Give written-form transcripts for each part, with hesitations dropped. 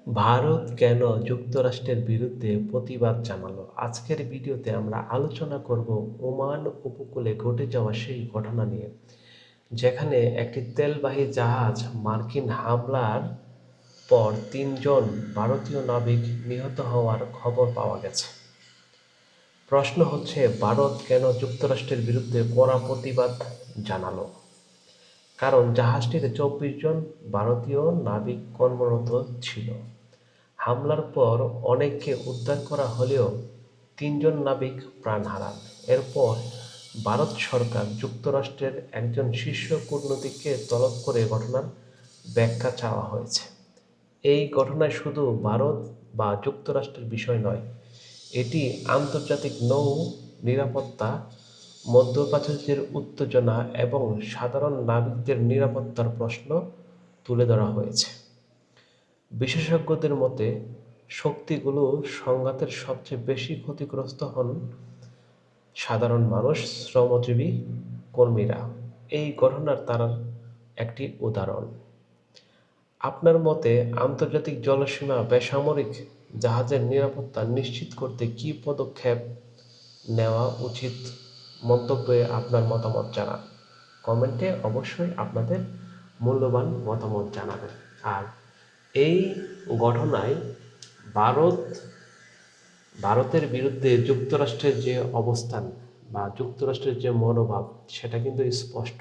ভারত কেন যুক্তরাষ্ট্রের বিরুদ্ধে প্রতিবাদ জানালো? আজকের ভিডিওতে আমরা আলোচনা করব ওমান উপকূলে ঘটে যাওয়া সেই ঘটনা নিয়ে, যেখানে একটি তেলবাহী জাহাজ মার্কিন হামলার পর ৩ জন ভারতীয় নাবিক নিহত হওয়ার খবর পাওয়া গেছে। প্রশ্ন হচ্ছে, ভারত কেন যুক্তরাষ্ট্রের বিরুদ্ধে কড়া প্রতিবাদ জানালো? কারণ জাহাজটিতে ২৪ জন ভারতীয় নাবিক কর্মরত ছিল। হামলার পর অনেককে উদ্ধার করা হলেও ৩ জন নাবিক প্রাণ হারান। এরপর ভারত সরকার যুক্তরাষ্ট্রের একজন শীর্ষ কূটনীতিককে তলব করে ঘটনার ব্যাখ্যা চাওয়া হয়েছে। এই ঘটনায় শুধু ভারত বা যুক্তরাষ্ট্রের বিষয় নয়, এটি আন্তর্জাতিক নৌ নিরাপত্তা, মধ্যপ্রাচ্যের উত্তেজনা এবং সাধারণ নাবিকদের নিরাপত্তার প্রশ্ন তুলে ধরা হয়েছে। বিশেষজ্ঞদের মতে, শক্তিগুলো সংঘাতের সবচেয়ে বেশি ক্ষতিগ্রস্ত হন সাধারণ মানুষ, শ্রমজীবী কর্মীরা। এই ঘটনার তার একটি উদাহরণ। আপনার মতে আন্তর্জাতিক জলসীমা বেসামরিক জাহাজের নিরাপত্তা নিশ্চিত করতে কী পদক্ষেপ নেওয়া উচিত? মন্তব্যে আপনার মতামত জানান। কমেন্টে অবশ্যই আপনাদের মূল্যবান মতামত জানাবেন। আর এই ঘটনায় ভারত ভারতের বিরুদ্ধে যুক্তরাষ্ট্রের যে অবস্থান বা যুক্তরাষ্ট্রের যে মনোভাব, সেটা কিন্তু স্পষ্ট।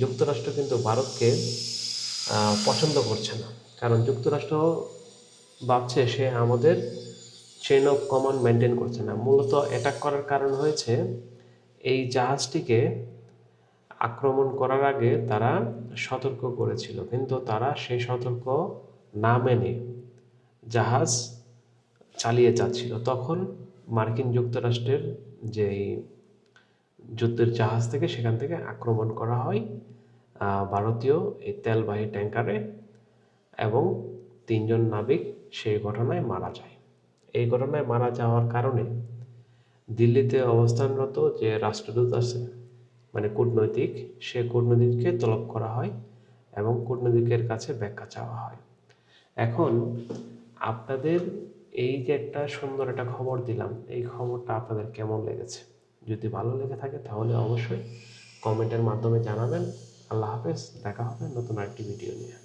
যুক্তরাষ্ট্র কিন্তু ভারতকে পছন্দ করছে না। কারণ যুক্তরাষ্ট্র ভাবছে সে আমাদের চেইন অফ কমান্ড মেনটেন করছে না। মূলত অ্যাটাক করার কারণ হয়েছে, এই জাহাজটিকে আক্রমণ করার আগে তারা সতর্ক করেছিল, কিন্তু তারা সেই সতর্ক না মেনে জাহাজ চালিয়ে যাচ্ছিল। তখন মার্কিন যুক্তরাষ্ট্রের যেই যুদ্ধের জাহাজ থেকে সেখান থেকে আক্রমণ করা হয় ভারতীয় এই তেলবাহী ট্যাঙ্কারে, এবং ৩ জন নাবিক সেই ঘটনায় মারা যায়। এই ঘটনায় মারা যাওয়ার কারণে দিল্লিতে অবস্থানরত যে রাষ্ট্রদূত আছে, মানে কূটনৈতিক, সে কূটনৈতিককে তলব করা হয় এবং কূটনৈতিকের কাছে ব্যাখ্যা চাওয়া হয়। এখন আপনাদের এই যে একটা সুন্দর একটা খবর দিলাম, এই খবরটা আপনাদের কেমন লেগেছে? যদি ভালো লেগে থাকে তাহলে অবশ্যই কমেন্টের মাধ্যমে জানাবেন। আল্লাহ হাফেজ, দেখা হবে নতুন আরেকটি ভিডিও নিয়ে।